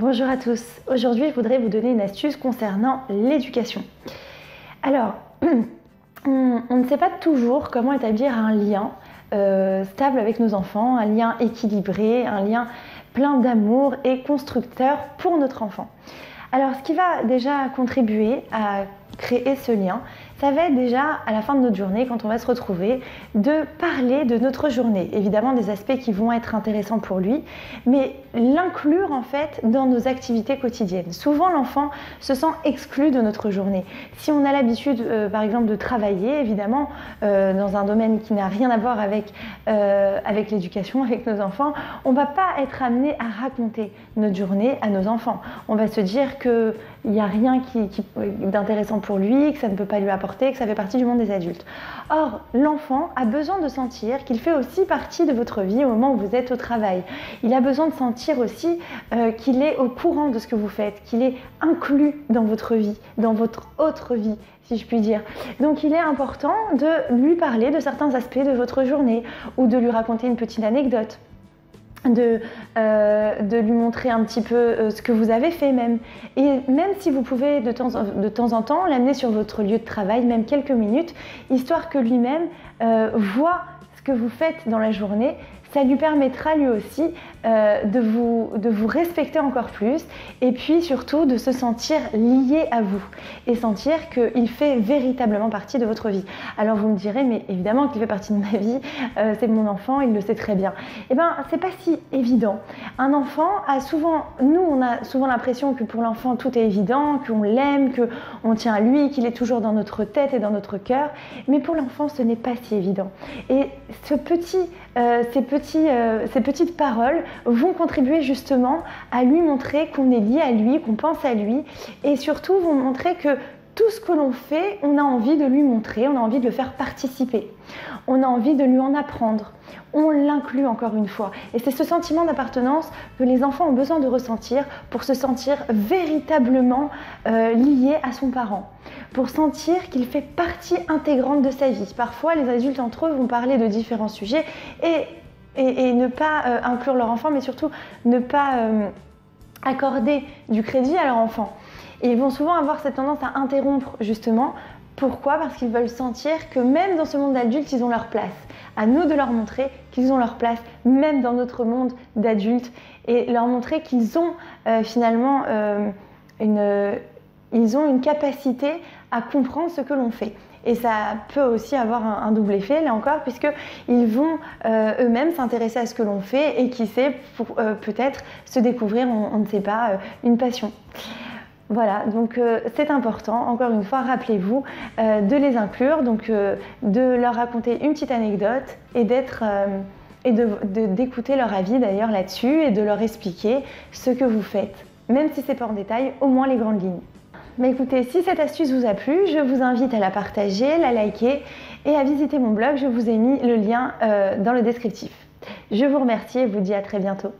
Bonjour à tous, aujourd'hui je voudrais vous donner une astuce concernant l'éducation. Alors, on ne sait pas toujours comment établir un lien stable avec nos enfants, un lien équilibré, un lien plein d'amour et constructeur pour notre enfant. Alors ce qui va déjà contribuer à créer ce lien, ça va être déjà à la fin de notre journée, quand on va se retrouver, de parler de notre journée. Évidemment des aspects qui vont être intéressants pour lui, mais l'inclure en fait dans nos activités quotidiennes. Souvent l'enfant se sent exclu de notre journée. Si on a l'habitude par exemple de travailler, évidemment dans un domaine qui n'a rien à voir avec l'éducation, avec nos enfants, on ne va pas être amené à raconter notre journée à nos enfants. On va se dire qu'il n'y a rien d'intéressant pour lui, que ça ne peut pas lui apporter, que ça fait partie du monde des adultes. Or, l'enfant a besoin de sentir qu'il fait aussi partie de votre vie au moment où vous êtes au travail. Il a besoin de sentir aussi qu'il est au courant de ce que vous faites, qu'il est inclus dans votre vie, dans votre autre vie, si je puis dire. Donc il est important de lui parler de certains aspects de votre journée ou de lui raconter une petite anecdote. De lui montrer un petit peu ce que vous avez fait même. Et même si vous pouvez de temps en temps l'amener sur votre lieu de travail, même quelques minutes, histoire que lui-même voit ce que vous faites dans la journée, ça lui permettra lui aussi de vous respecter encore plus et puis surtout de se sentir lié à vous et sentir qu'il fait véritablement partie de votre vie. Alors vous me direz, mais évidemment qu'il fait partie de ma vie, c'est mon enfant, il le sait très bien. Eh bien, c'est pas si évident. Un enfant a souvent, on a souvent l'impression que pour l'enfant tout est évident, qu'on l'aime, qu'on tient à lui, qu'il est toujours dans notre tête et dans notre cœur, mais pour l'enfant ce n'est pas si évident. Et ces petites paroles vont contribuer justement à lui montrer qu'on est lié à lui, qu'on pense à lui et surtout vont montrer que tout ce que l'on fait, on a envie de lui montrer, on a envie de le faire participer, on a envie de lui en apprendre, on l'inclut encore une fois. Et c'est ce sentiment d'appartenance que les enfants ont besoin de ressentir pour se sentir véritablement liés à son parent, pour sentir qu'il fait partie intégrante de sa vie. Parfois, les adultes entre eux vont parler de différents sujets et ne pas inclure leur enfant, mais surtout ne pas accorder du crédit à leur enfant. Et ils vont souvent avoir cette tendance à interrompre justement. Pourquoi? Parce qu'ils veulent sentir que même dans ce monde d'adulte, ils ont leur place. À nous de leur montrer qu'ils ont leur place, même dans notre monde d'adultes, et leur montrer qu'ils ont finalement une capacité à comprendre ce que l'on fait. Et ça peut aussi avoir un double effet, là encore, puisqu'ils vont eux-mêmes s'intéresser à ce que l'on fait et qui sait, peut-être se découvrir, on ne sait pas, une passion. Voilà, donc c'est important, encore une fois, rappelez-vous de les inclure, donc de leur raconter une petite anecdote et d'écouter leur avis d'ailleurs là-dessus et de leur expliquer ce que vous faites, même si c'est pas en détail, au moins les grandes lignes. Mais écoutez, si cette astuce vous a plu, je vous invite à la partager, la liker et à visiter mon blog, je vous ai mis le lien dans le descriptif. Je vous remercie et vous dis à très bientôt.